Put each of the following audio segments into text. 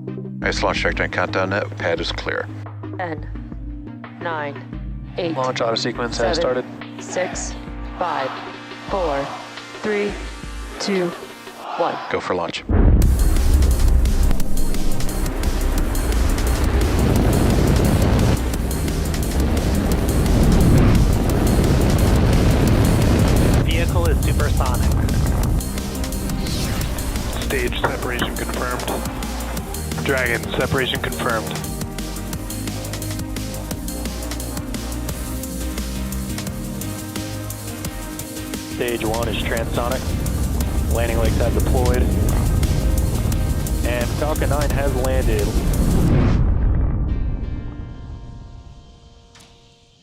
Nice launch trajectory countdown net. Pad is clear. 10, 9, 8. Launch auto sequence 7, has started. 6, 5, 4, 3, 2, 1. Go for launch. Vehicle is supersonic. Stage separation confirmed. Dragon, separation confirmed. Stage 1 is transonic. Landing legs have deployed. And Falcon 9 has landed.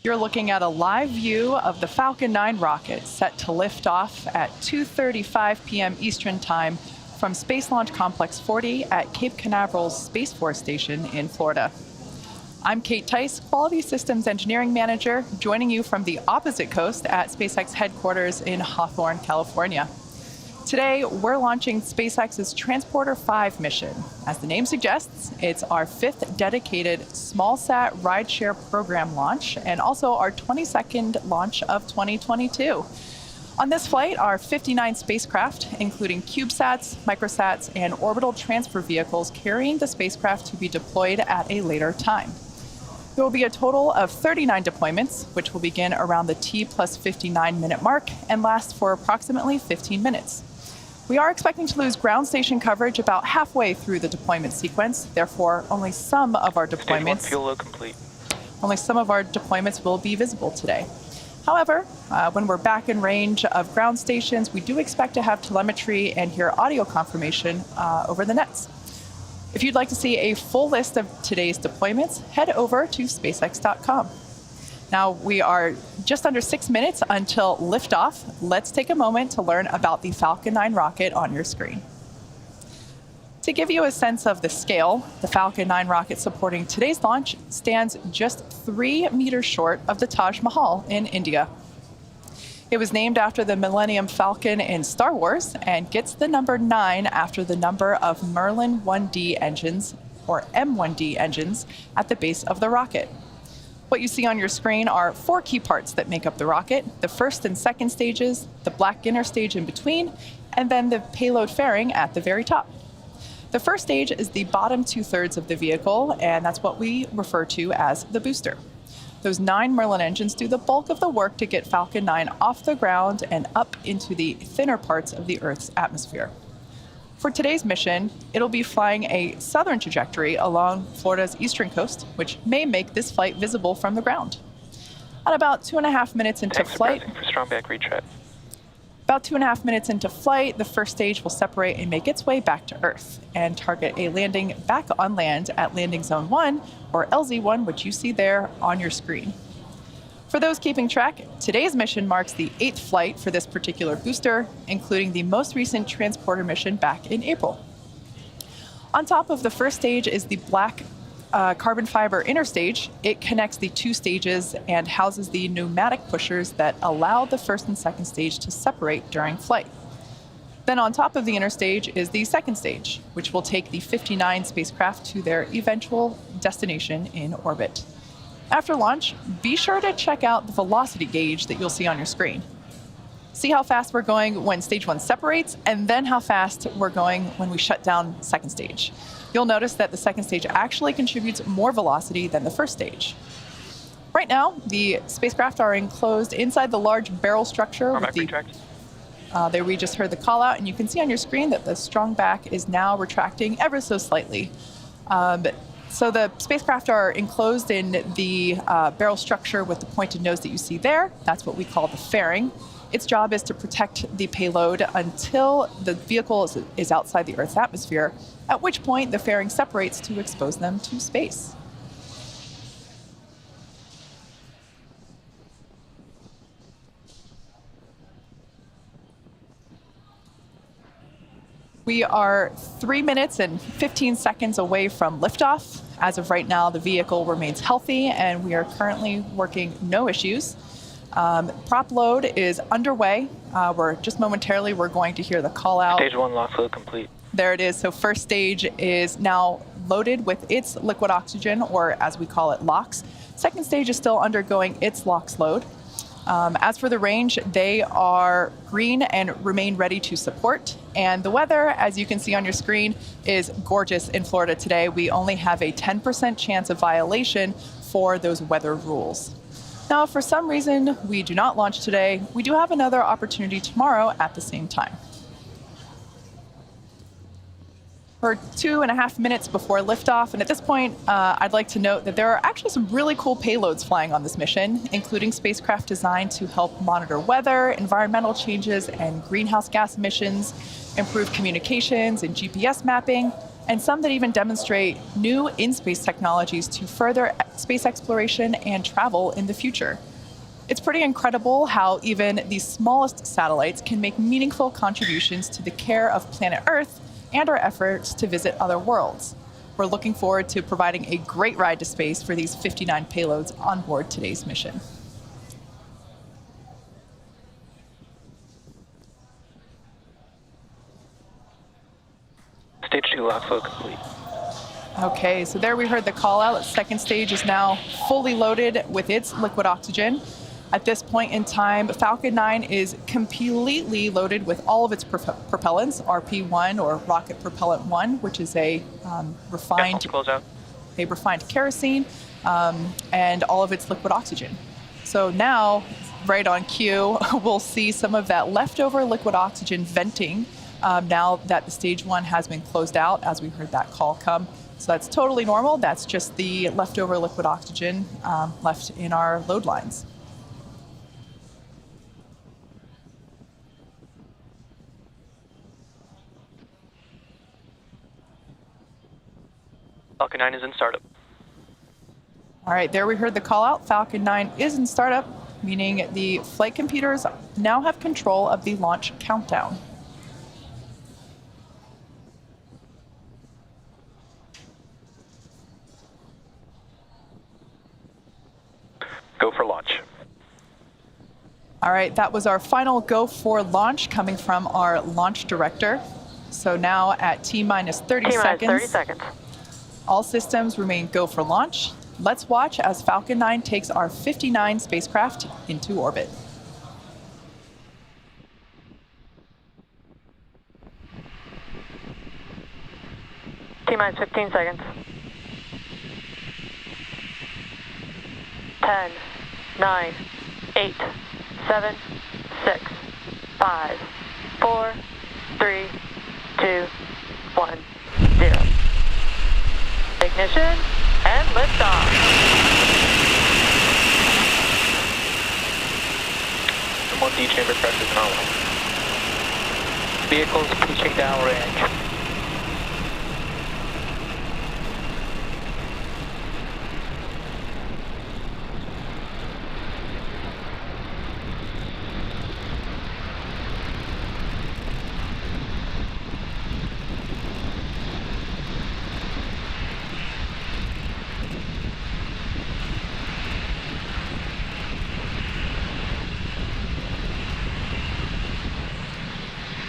You're looking at a live view of the Falcon 9 rocket set to lift off at 2:35 p.m. Eastern Time from Space Launch Complex 40 at Cape Canaveral's Space Force Station in Florida. I'm Kate Tice, Quality Systems Engineering Manager, joining you from the opposite coast at SpaceX headquarters in Hawthorne, California. Today, we're launching SpaceX's Transporter-5 mission. As the name suggests, it's our 5th dedicated small-sat rideshare program launch and also our 22nd launch of 2022. On this flight are 59 spacecraft, including CubeSats, microsats, and orbital transfer vehicles carrying the spacecraft to be deployed at a later time. There will be a total of 39 deployments, which will begin around the T+59 minute mark and last for approximately 15 minutes. We are expecting to lose ground station coverage about halfway through the deployment sequence. Therefore, only some of our deployments will be visible today. However, when we're back in range of ground stations, we do expect to have telemetry and hear audio confirmation over the nets. If you'd like to see a full list of today's deployments, head over to SpaceX.com. Now, we are just under 6 minutes until liftoff. Let's take a moment to learn about the Falcon 9 rocket on your screen. To give you a sense of the scale, the Falcon 9 rocket supporting today's launch stands just 3 meters short of the Taj Mahal in India. It was named after the Millennium Falcon in Star Wars and gets the number 9 after the number of Merlin 1D engines, or M1D engines, at the base of the rocket. What you see on your screen are 4 key parts that make up the rocket: the first and second stages, the black inner stage in between, and then the payload fairing at the very top. The first stage is the bottom 2/3 of the vehicle, and that's what we refer to as the booster. Those 9 Merlin engines do the bulk of the work to get Falcon 9 off the ground and up into the thinner parts of the Earth's atmosphere. For today's mission, it'll be flying a southern trajectory along Florida's eastern coast, which may make this flight visible from the ground. At about 2.5 minutes into flight, the first stage will separate and make its way back to Earth and target a landing back on land at Landing Zone 1, or LZ1, which you see there on your screen. For those keeping track, today's mission marks the 8th flight for this particular booster, including the most recent transporter mission back in April. On top of the first stage is the black carbon fiber inner stage. It connects the 2 stages and houses the pneumatic pushers that allow the first and second stage to separate during flight. Then on top of the inner stage is the second stage, which will take the 59 spacecraft to their eventual destination in orbit. After launch, be sure to check out the velocity gauge that you'll see on your screen. See how fast we're going when stage 1 separates, and then how fast we're going when we shut down second stage. You'll notice that the second stage actually contributes more velocity than the first stage. Right now, the spacecraft are enclosed inside the large barrel structure. There we just heard the call out, and you can see on your screen that the strong back is now retracting ever so slightly. So the spacecraft are enclosed in the barrel structure with the pointed nose that you see there. That's what we call the fairing. Its job is to protect the payload until the vehicle is outside the Earth's atmosphere, at which point the fairing separates to expose them to space. We are 3 minutes and 15 seconds away from liftoff. As of right now, the vehicle remains healthy, and we are currently working no issues. Prop load is underway. We're going to hear the call out. Stage 1 lock load complete. There it is. So first stage is now loaded with its liquid oxygen, or as we call it, LOX. Second stage is still undergoing its LOX load. As for the range, they are green and remain ready to support. And the weather, as you can see on your screen, is gorgeous in Florida today. We only have a 10% chance of violation for those weather rules. Now, if for some reason we do not launch today, we do have another opportunity tomorrow at the same time. We're 2.5 minutes before liftoff, and at this point, I'd like to note that there are actually some really cool payloads flying on this mission, including spacecraft designed to help monitor weather, environmental changes, and greenhouse gas emissions, improve communications and GPS mapping, and some that even demonstrate new in-space technologies to further space exploration and travel in the future. It's pretty incredible how even the smallest satellites can make meaningful contributions to the care of planet Earth and our efforts to visit other worlds. We're looking forward to providing a great ride to space for these 59 payloads on board today's mission. Stage 2 LOX load complete. Okay, so there we heard the call out. Second stage is now fully loaded with its liquid oxygen. At this point in time, Falcon 9 is completely loaded with all of its propellants, RP1 or rocket propellant 1, which is a refined kerosene, and all of its liquid oxygen. So now, right on cue, we'll see some of that leftover liquid oxygen venting now that the stage 1 has been closed out, as we heard that call come. So that's totally normal. That's just the leftover liquid oxygen left in our load lines. Falcon 9 is in startup. All right, there we heard the call out. Falcon 9 is in startup, meaning the flight computers now have control of the launch countdown. Go for launch. All right, that was our final go for launch coming from our launch director. So now at T-minus 30 seconds. All systems remain go for launch. Let's watch as Falcon 9 takes our 59 spacecraft into orbit. T-minus 15 seconds. 10, 9, 8, 7, 6, 5, 4, 3, 2, 1, 0. Ignition and liftoff. M1D chamber pressure nominal. Vehicles pushing downrange.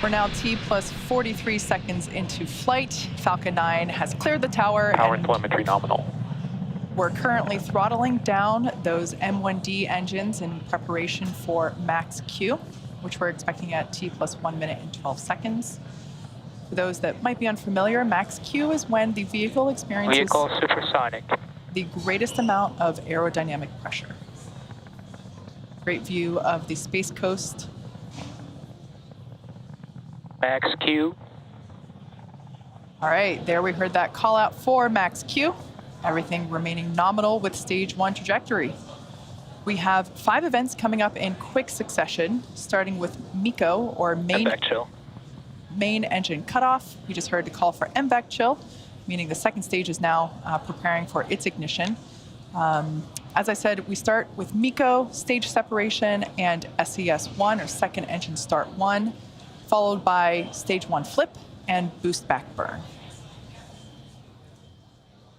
We're now T plus 43 seconds into flight. Falcon 9 has cleared the tower. Power and telemetry nominal. We're currently throttling down those M1D engines in preparation for max Q, which we're expecting at T plus 1 minute and 12 seconds. For those that might be unfamiliar, max Q is when the vehicle experiences supersonic. the greatest amount of aerodynamic pressure. Great view of the Space Coast. Max Q. All right, there we heard that call out for max Q. Everything remaining nominal with stage 1 trajectory. We have 5 events coming up in quick succession, starting with MECO, or main engine cutoff. We just heard the call for MVAC chill, meaning the second stage is now preparing for its ignition. As I said, we start with MECO, stage separation, and SES1, or second engine start 1, followed by stage 1 flip and boost back burn.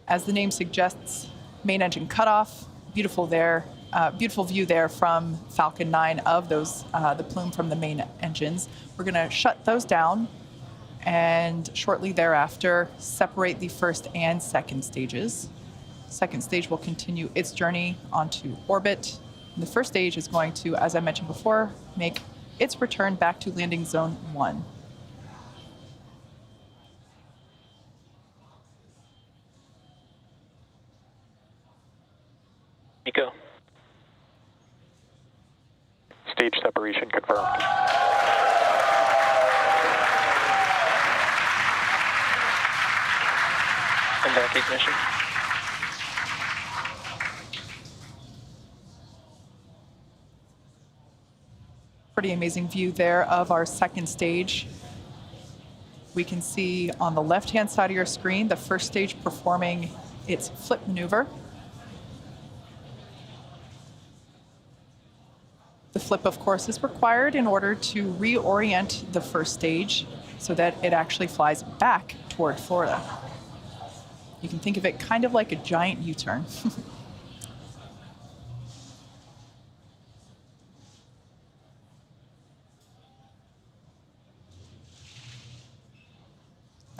As the name suggests, main engine cutoff, beautiful view there from Falcon 9 of those the plume from the main engines. We're going to shut those down, and shortly thereafter, separate the first and second stages. Second stage will continue its journey onto orbit. And the first stage is going to, as I mentioned before, make its return back to landing zone 1. Nico. Stage separation confirmed. And back ignition. Pretty amazing view there of our second stage. We can see on the left-hand side of your screen the first stage performing its flip maneuver. The flip, of course, is required in order to reorient the first stage so that it actually flies back toward Florida. You can think of it kind of like a giant U-turn.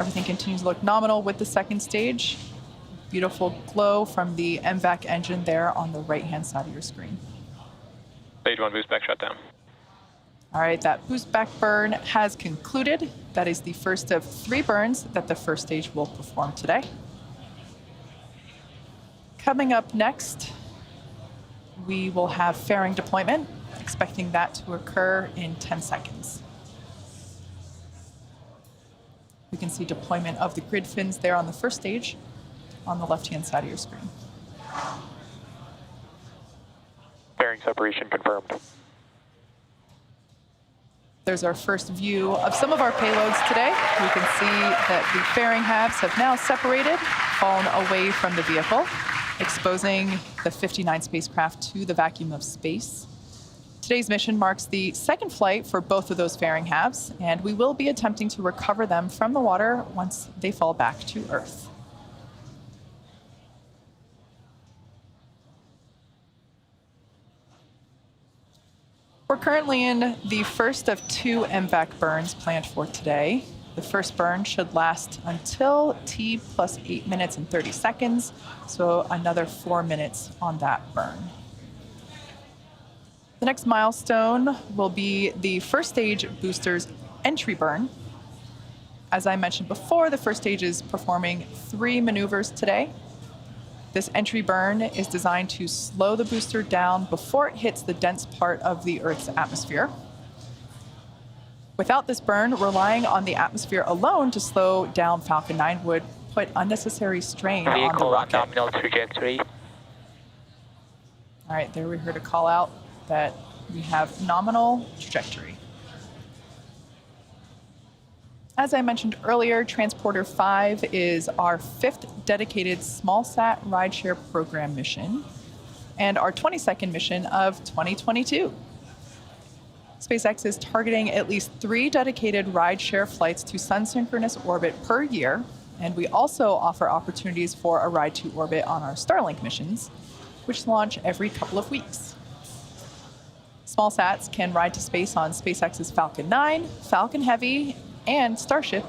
Everything continues to look nominal with the second stage. Beautiful glow from the MVAC engine there on the right-hand side of your screen. Stage 1 boost back shutdown. All right, that boost back burn has concluded. That is the first of 3 burns that the first stage will perform today. Coming up next, we will have fairing deployment, expecting that to occur in 10 seconds. We can see deployment of the grid fins there on the first stage on the left-hand side of your screen. Fairing separation confirmed. There's our first view of some of our payloads today. We can see that the fairing halves have now separated, fallen away from the vehicle, exposing the 59 spacecraft to the vacuum of space. Today's mission marks the second flight for both of those fairing halves, and we will be attempting to recover them from the water once they fall back to Earth. We're currently in the first of 2 MVAC burns planned for today. The first burn should last until T plus 8 minutes and 30 seconds, so another 4 minutes on that burn. The next milestone will be the first stage booster's entry burn. As I mentioned before, the first stage is performing 3 maneuvers today. This entry burn is designed to slow the booster down before it hits the dense part of the Earth's atmosphere. Without this burn, relying on the atmosphere alone to slow down Falcon 9 would put unnecessary strain on the Vehicle on rocket. nominal trajectory. All right, there we heard a call out that we have nominal trajectory. As I mentioned earlier, Transporter-5 is our 5th dedicated small-sat rideshare program mission and our 22nd mission of 2022. SpaceX is targeting at least 3 dedicated rideshare flights to sun-synchronous orbit per year, and we also offer opportunities for a ride to orbit on our Starlink missions, which launch every couple of weeks. Small sats can ride to space on SpaceX's Falcon 9, Falcon Heavy, and Starship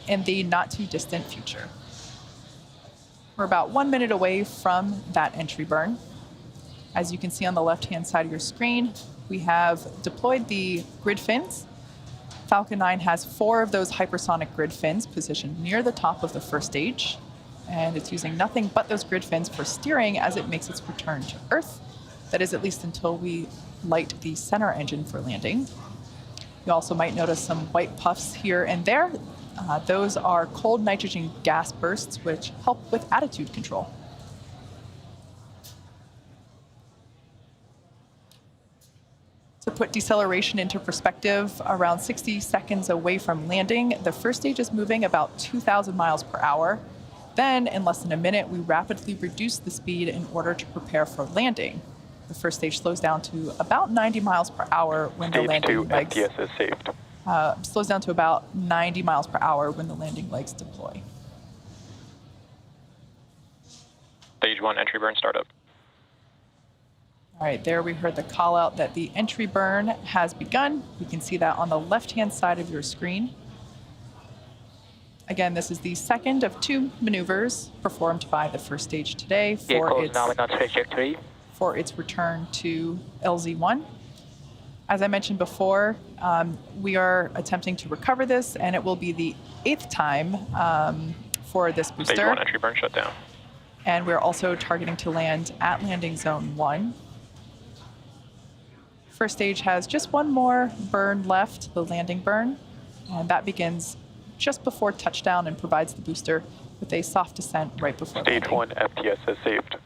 in the not-too-distant future. We're about 1 minute away from that entry burn. As you can see on the left-hand side of your screen, we have deployed the grid fins. Falcon 9 has 4 of those hypersonic grid fins positioned near the top of the first stage, and it's using nothing but those grid fins for steering as it makes its return to Earth. That is, at least until we light the center engine for landing. You also might notice some white puffs here and there. Those are cold nitrogen gas bursts, which help with attitude control. To put deceleration into perspective, around 60 seconds away from landing, the first stage is moving about 2,000 miles per hour. Then, in less than a minute, we rapidly reduce the speed in order to prepare for landing. The first stage slows down to about 90 miles per hour when the landing legs... Stage 2 FPS is saved. Slows down to about 90 miles per hour when the landing legs deploy. Stage 1 entry burn startup. All right, there we heard the call out that the entry burn has begun. You can see that on the left-hand side of your screen. Again, this is the second of 2 maneuvers performed by the first stage today Vehicle is now in its trajectory. for its return to LZ1. As I mentioned before, we are attempting to recover this, and it will be the 8th time for this booster. Stage 1 entry burn shut down. And we're also targeting to land at landing zone 1. First stage has just one more burn left, the landing burn, and that begins just before touchdown and provides the booster with a soft descent right before Stage landing. 1 FTS has saved.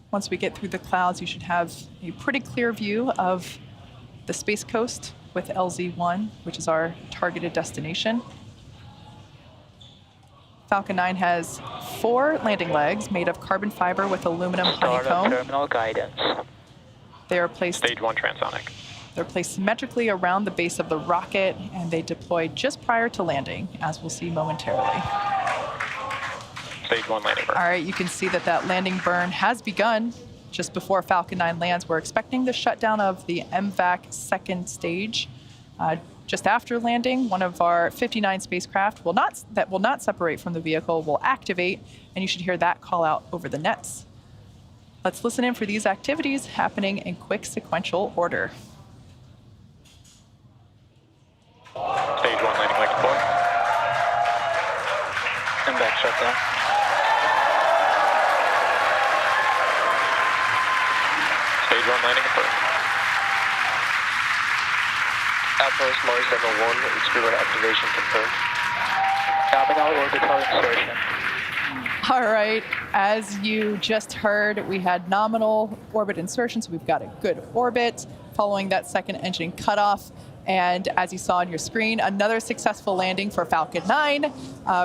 Once we get through the clouds, you should have a pretty clear view of the Space Coast with LZ1, which is our targeted destination. Falcon 9 has 4 landing legs made of carbon fiber with aluminum Start of honeycomb. terminal guidance. They are placed Stage 1 transonic. They're placed symmetrically around the base of the rocket, and they deploy just prior to landing, as we'll see momentarily. Stage 1 landing burn. All right, you can see that that landing burn has begun just before Falcon 9 lands. We're expecting the shutdown of the MVAC second stage. Just after landing, one of our 59 spacecraft that will not separate from the vehicle will activate, and you should hear that call out over the nets. Let's listen in for these activities happening in quick sequential order. Stage 1 landing leg deploy. MVAC shut down. Stage 1 landing approved. Outpost Mars Level 1, extruder activation confirmed. Nominal orbital insertion. All right, as you just heard, we had nominal orbit insertion, so we've got a good orbit following that second engine cutoff. And as you saw on your screen, another successful landing for Falcon 9,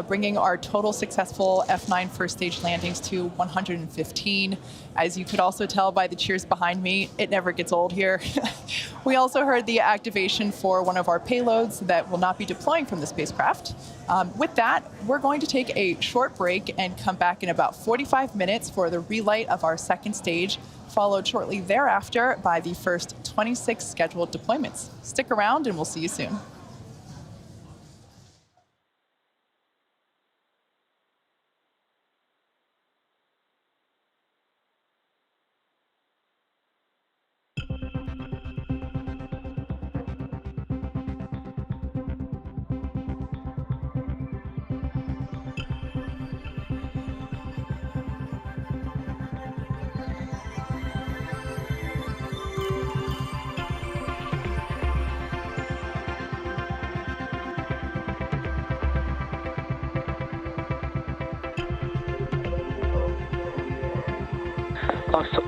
bringing our total successful F9 first stage landings to 115. As you could also tell by the cheers behind me, it never gets old here. We also heard the activation for one of our payloads that will not be deploying from the spacecraft. With that, we're going to take a short break and come back in about 45 minutes for the relight of our second stage, followed shortly thereafter by the first 26 scheduled deployments. Stick around and we'll see you soon.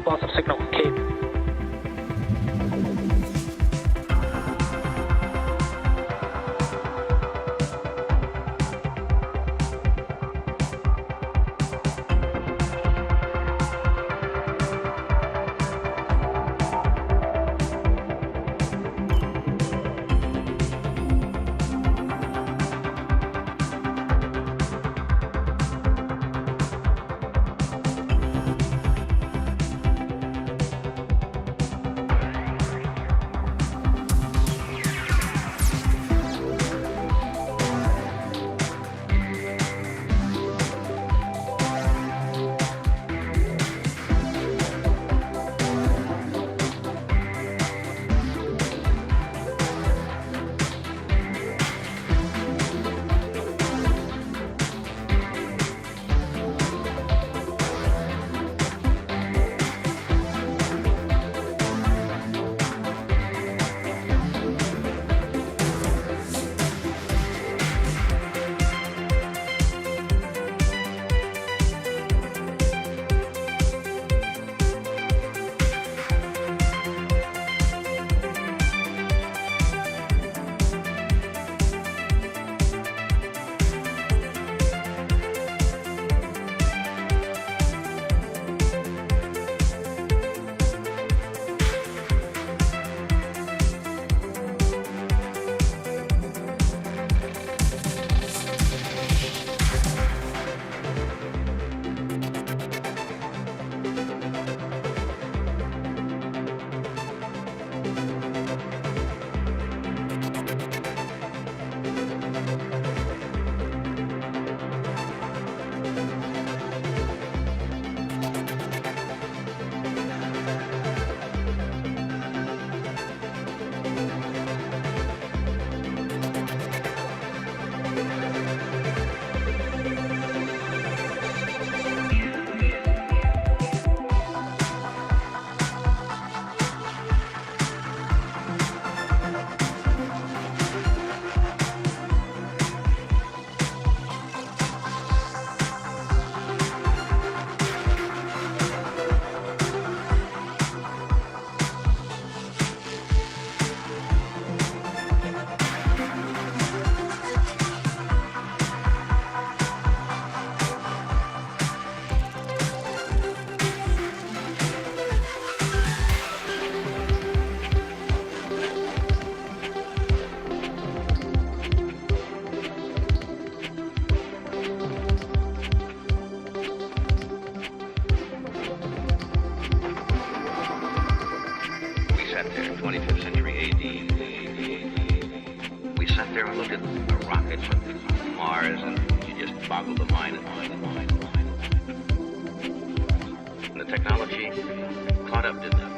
Loss of signal, Cape. a rocket from Mars, and you just boggle the mind. And the technology caught up, didn't it?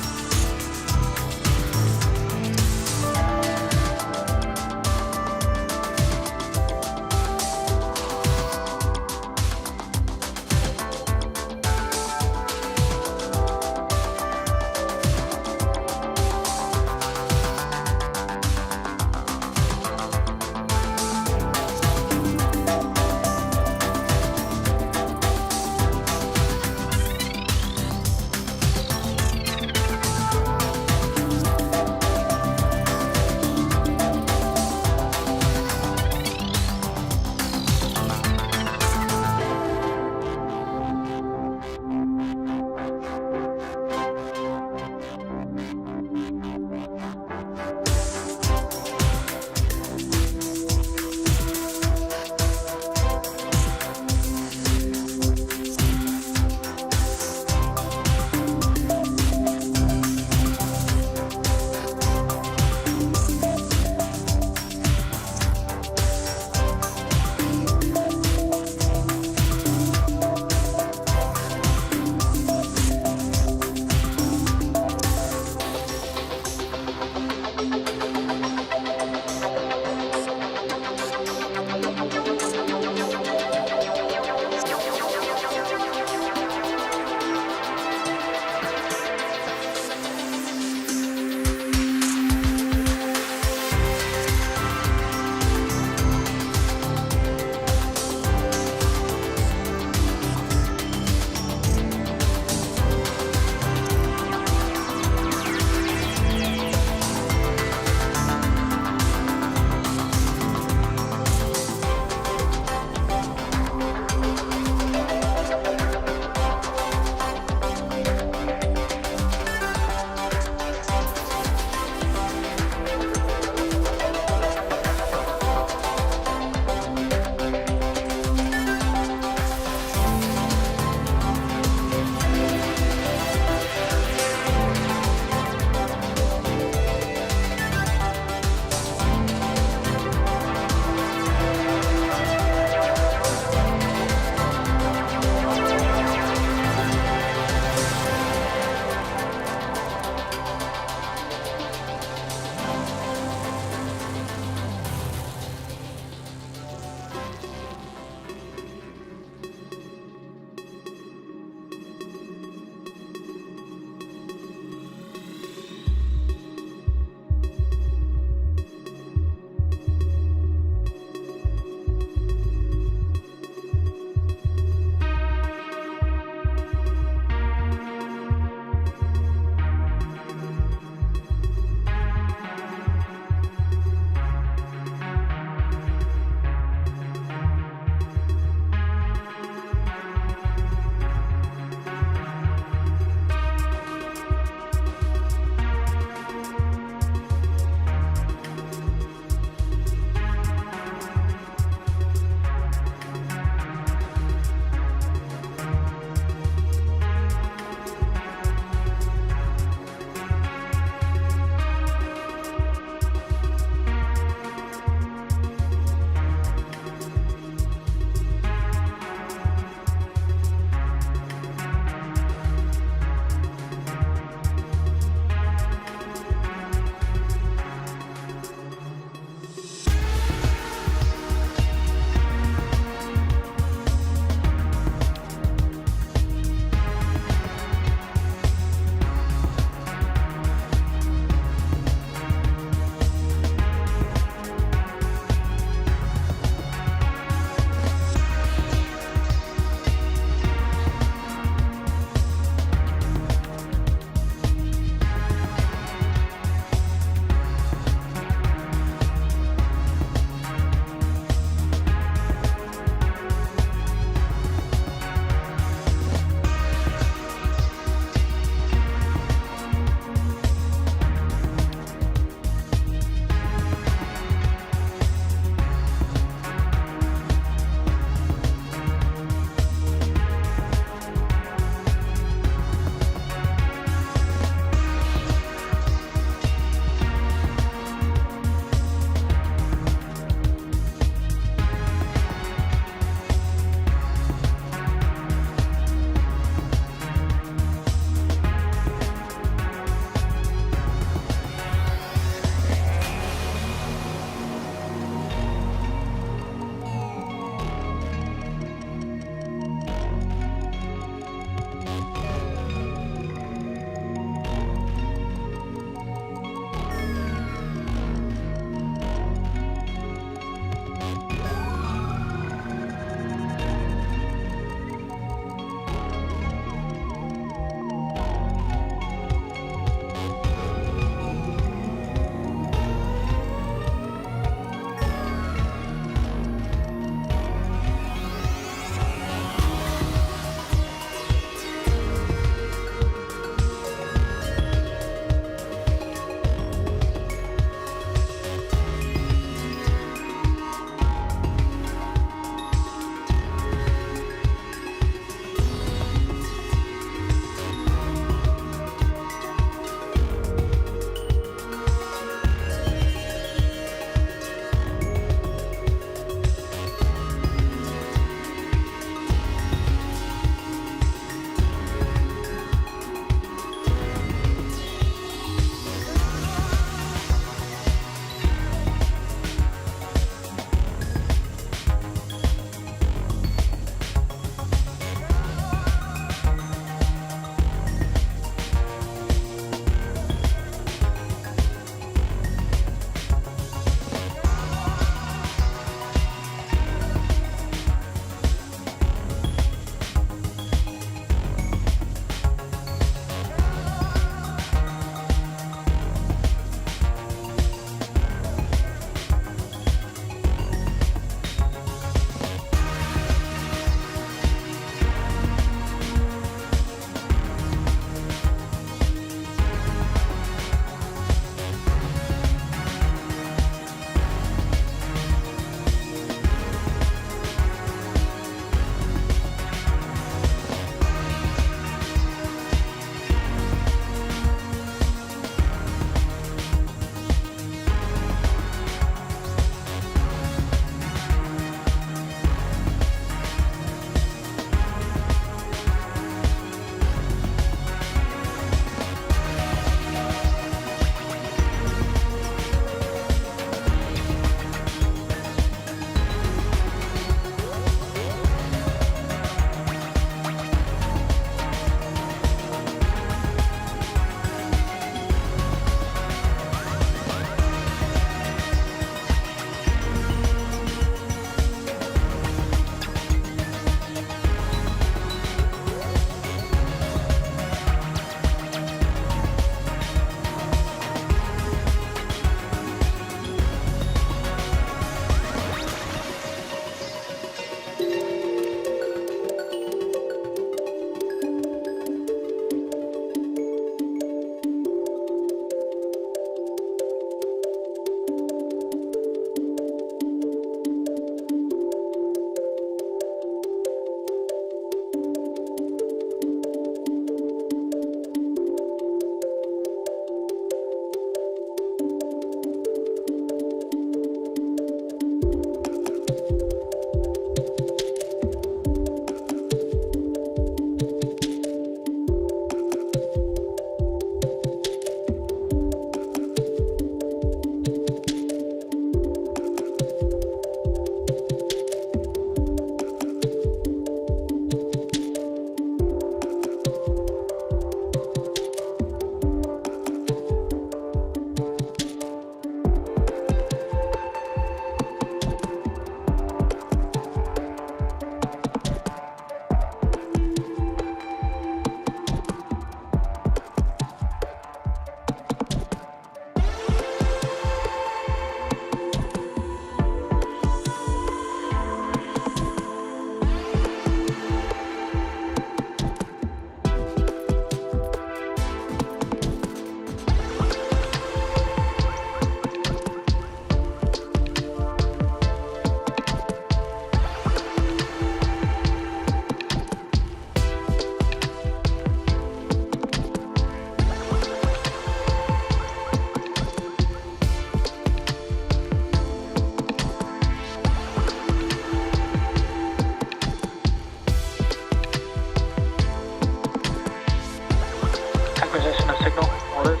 Acquisition of signal. All is.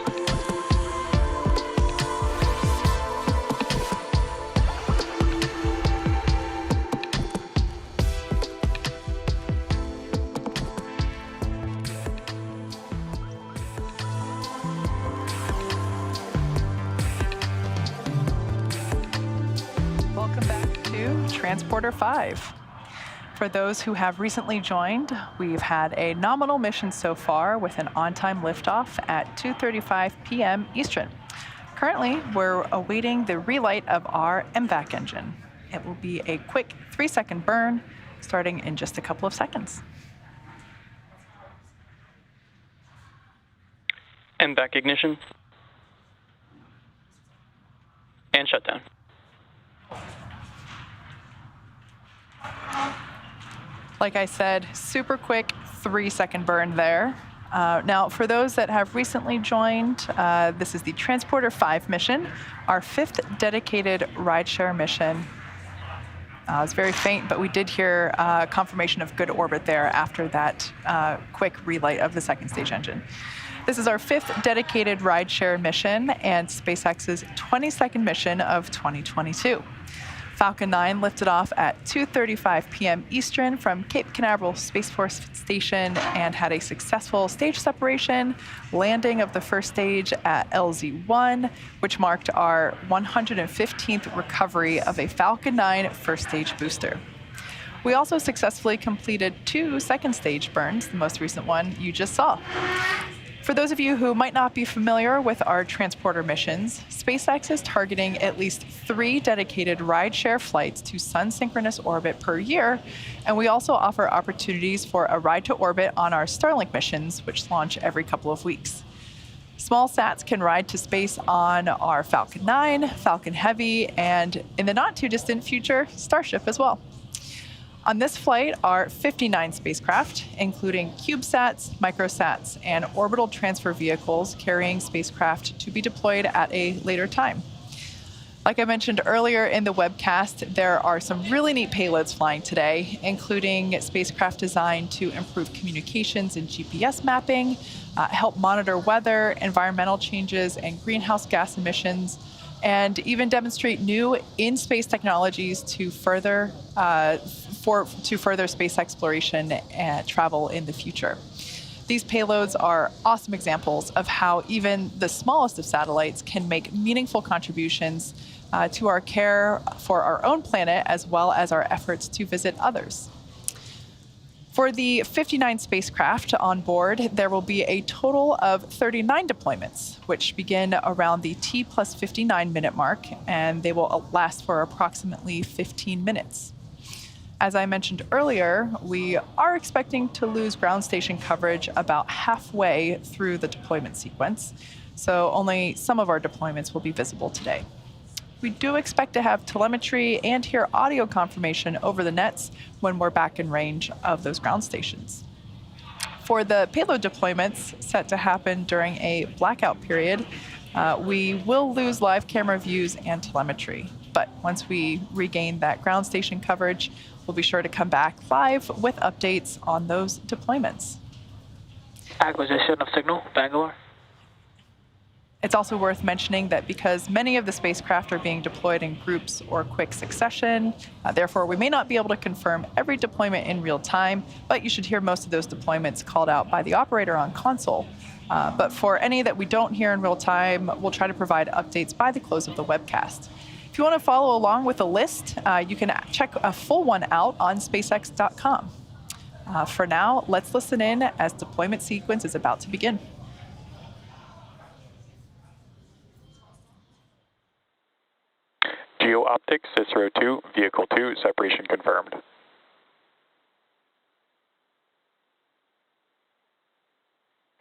Welcome back to Transporter-5. For those who have recently joined, we've had a nominal mission so far with an on-time liftoff at 2:35 p.m. Eastern. Currently, we're awaiting the relight of our MVAC engine. It will be a quick 3-second burn starting in just a couple of seconds. MVAC ignition. And shutdown. Like I said, super quick 3-second burn there. Now, for those that have recently joined, this is the Transporter-5 mission, our 5th dedicated rideshare mission. It's very faint, but we did hear confirmation of good orbit there after that quick relight of the second stage engine. This is our 5th dedicated rideshare mission and SpaceX's 22nd mission of 2022. Falcon 9 lifted off at 2:35 p.m. Eastern from Cape Canaveral Space Force Station and had a successful stage separation, landing of the first stage at LZ-1, which marked our 115th recovery of a Falcon 9 first stage booster. We also successfully completed 2 second stage burns, the most recent one you just saw. For those of you who might not be familiar with our transporter missions, SpaceX is targeting at least 3 dedicated rideshare flights to sun-synchronous orbit per year, and we also offer opportunities for a ride to orbit on our Starlink missions, which launch every couple of weeks. Small sats can ride to space on our Falcon 9, Falcon Heavy, and in the not-too-distant future, Starship as well. On this flight are 59 spacecraft, including CubeSats, microsats, and orbital transfer vehicles carrying spacecraft to be deployed at a later time. Like I mentioned earlier in the webcast, there are some really neat payloads flying today, including spacecraft designed to improve communications and GPS mapping, help monitor weather, environmental changes, and greenhouse gas emissions, and even demonstrate new in-space technologies to further space exploration and travel in the future. These payloads are awesome examples of how even the smallest of satellites can make meaningful contributions to our care for our own planet, as well as our efforts to visit others. For the 59 spacecraft on board, there will be a total of 39 deployments, which begin around the T+59 minute mark, and they will last for approximately 15 minutes. As I mentioned earlier, we are expecting to lose ground station coverage about halfway through the deployment sequence, so only some of our deployments will be visible today. We do expect to have telemetry and hear audio confirmation over the nets when we're back in range of those ground stations. For the payload deployments set to happen during a blackout period, we will lose live camera views and telemetry. But once we regain that ground station coverage, we'll be sure to come back live with updates on those deployments. Acquisition of signal, Bangalore. It's also worth mentioning that because many of the spacecraft are being deployed in groups or quick succession, therefore we may not be able to confirm every deployment in real time, but you should hear most of those deployments called out by the operator on console. But for any that we don't hear in real time, we'll try to provide updates by the close of the webcast. If you want to follow along with the list, you can check a full one out on SpaceX.com. For now, let's listen in as deployment sequence is about to begin. Geo-optics, Cicero 2, Vehicle 2, separation confirmed.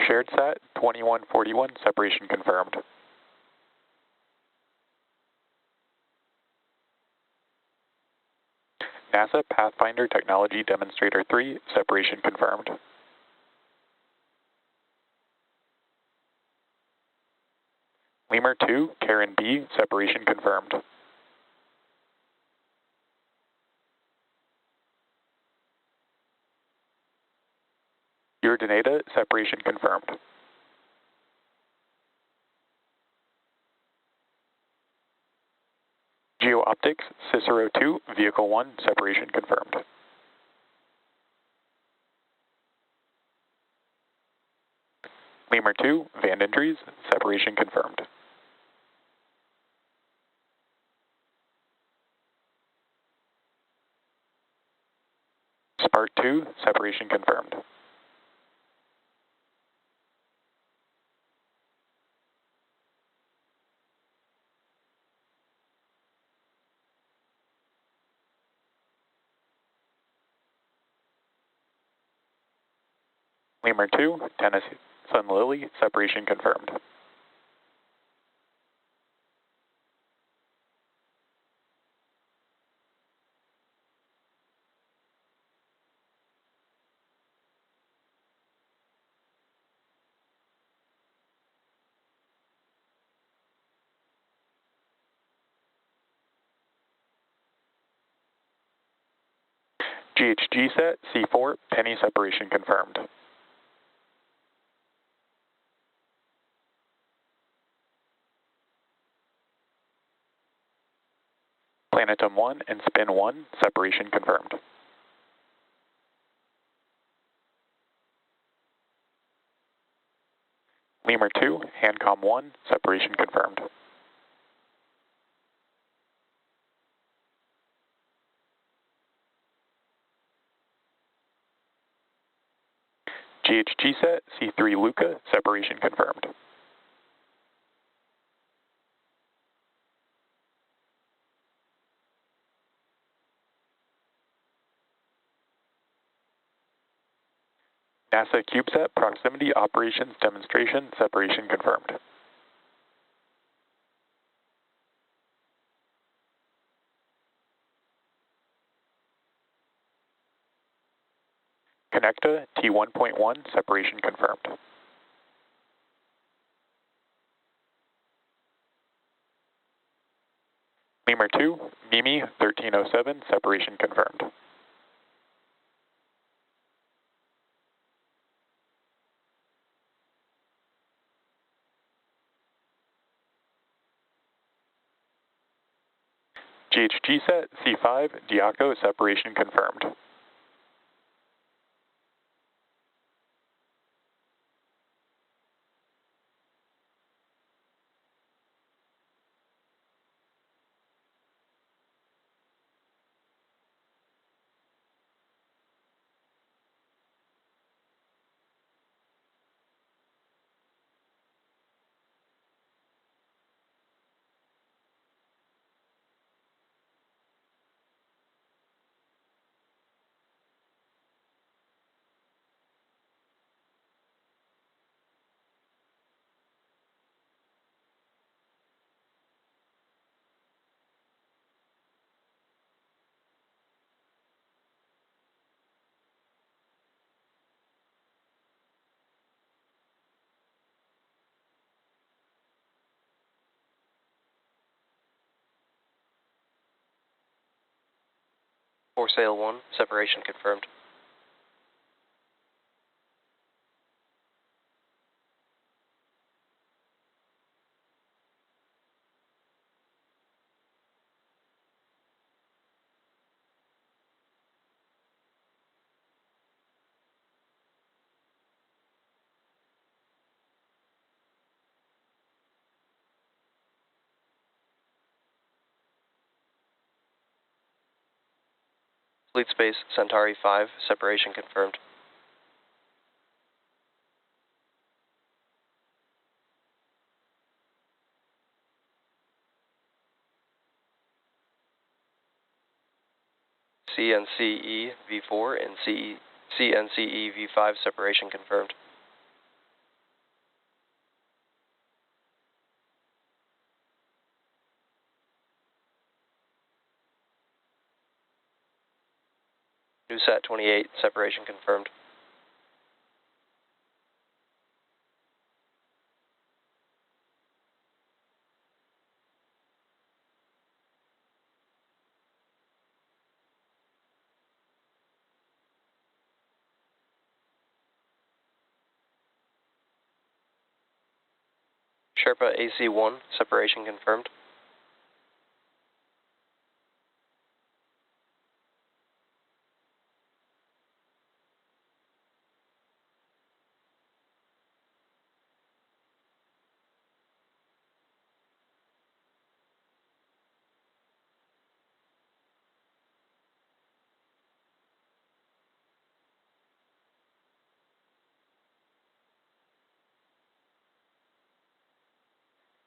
Shared sat, 2141, separation confirmed. NASA Pathfinder Technology Demonstrator 3, separation confirmed. Lemur 2, Karen B, separation confirmed. Urdaneta, separation confirmed. Geo Optics, Cicero 2, Vehicle 1, separation confirmed. Lemur 2, Van Trees, separation confirmed. Spark 2, separation confirmed. Lemur 2, Tennessee Sun Lily, separation confirmed. GHG set, C4, Penny separation confirmed. Planetum 1 and Spin 1, separation confirmed. Lemur 2, Handcom 1, separation confirmed. GHG set, C3 Luca, separation confirmed. NASA CubeSat proximity operations demonstration, separation confirmed. Connecta T1.1, separation confirmed. Lemur 2, Mimi 1307, separation confirmed. GHG set, C5, Diaco, separation confirmed. For Sale 1, separation confirmed. Fleet Space Centauri 5, separation confirmed. CNCE V4 and CNCE V5, separation confirmed. NewSat 28, separation confirmed. Sherpa AC-1, separation confirmed.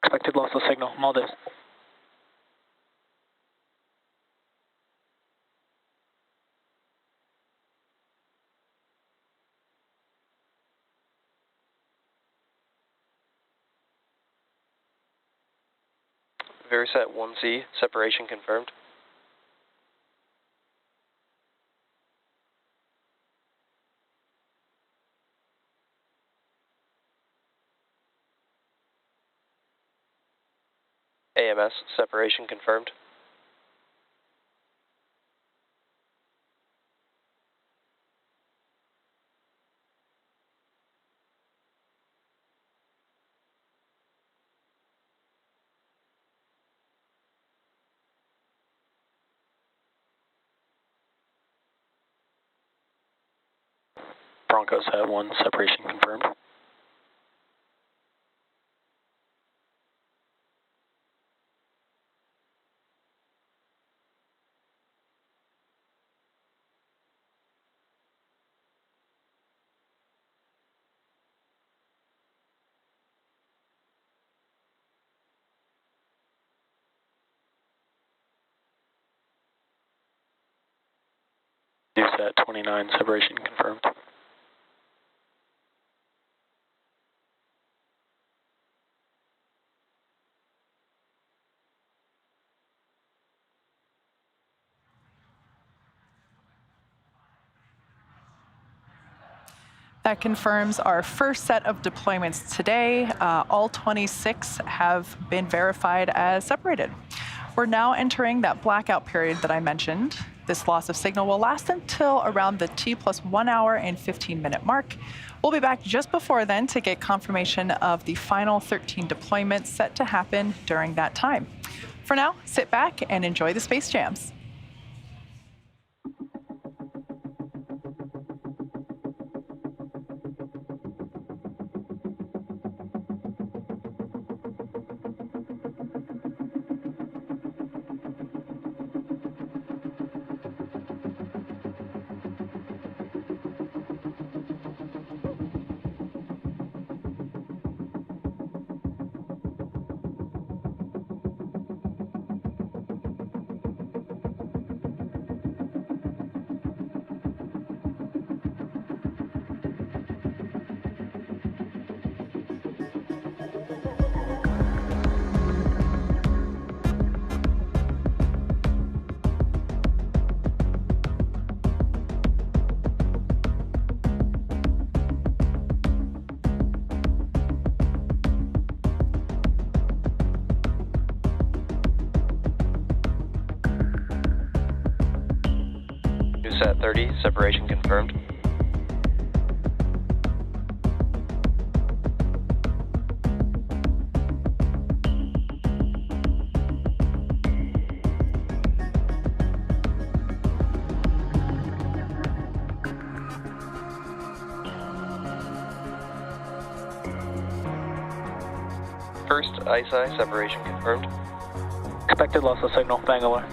Expected loss of signal, Maldives. Verisat 1C, separation confirmed. AMS, separation confirmed. Broncos Hat 1, separation confirmed. Newsat 29, separation confirmed. That confirms our first set of deployments today. All 26 have been verified as separated. We're now entering that blackout period that I mentioned. This loss of signal will last until around the T+1 hour and 15-minute mark. We'll be back just before then to get confirmation of the final 13 deployments set to happen during that time. For now, sit back and enjoy the space jams. Newsat 30, separation confirmed. First ISI, separation confirmed. Expected loss of signal, Bangalore.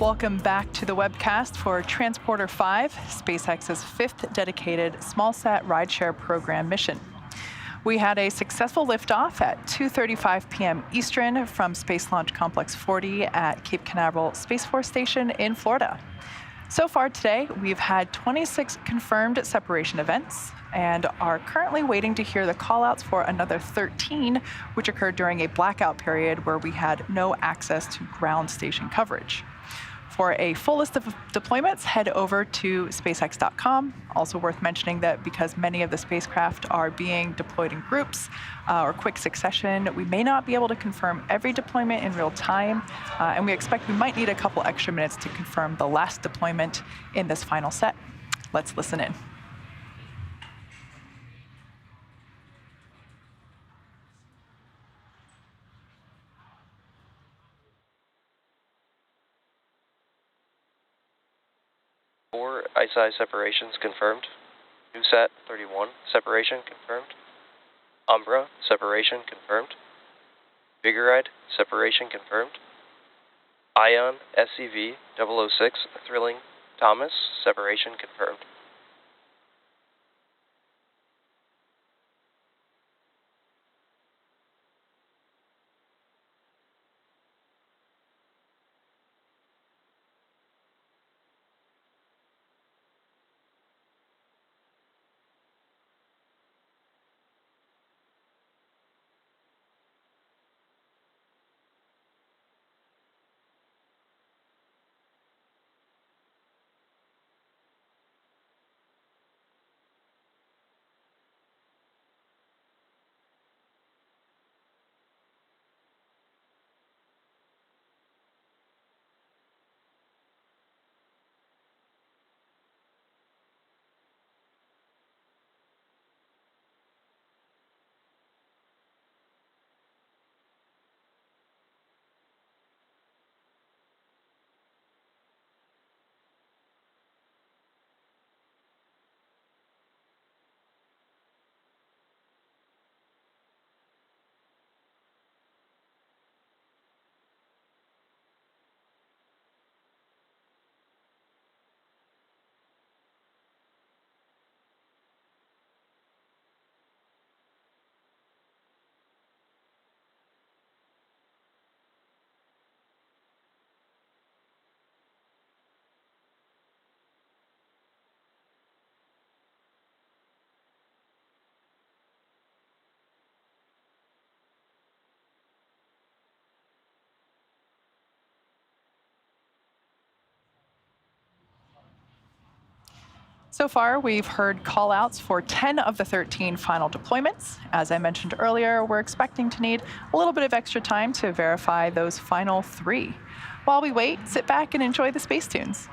Welcome back to the webcast for Transporter-5, SpaceX's 5th dedicated smallsat rideshare program mission. We had a successful liftoff at 2:35 p.m. Eastern from Space Launch Complex 40 at Cape Canaveral Space Force Station in Florida. So far today, we've had 26 confirmed separation events and are currently waiting to hear the callouts for another 13, which occurred during a blackout period where we had no access to ground station coverage. For a full list of deployments, head over to SpaceX.com. Also worth mentioning that because many of the spacecraft are being deployed in groups or quick succession, we may not be able to confirm every deployment in real time, and we expect we might need a couple extra minutes to confirm the last deployment in this final set. Let's listen in. ISI separations confirmed. NewSat 31 separation confirmed. Umbra separation confirmed. Vigoride separation confirmed. Ion SCV 006 Thrilling Thomas separation confirmed. So far, we've heard callouts for 10 of the 13 final deployments. As I mentioned earlier, we're expecting to need a little bit of extra time to verify those final 3. While we wait, sit back and enjoy the space tunes.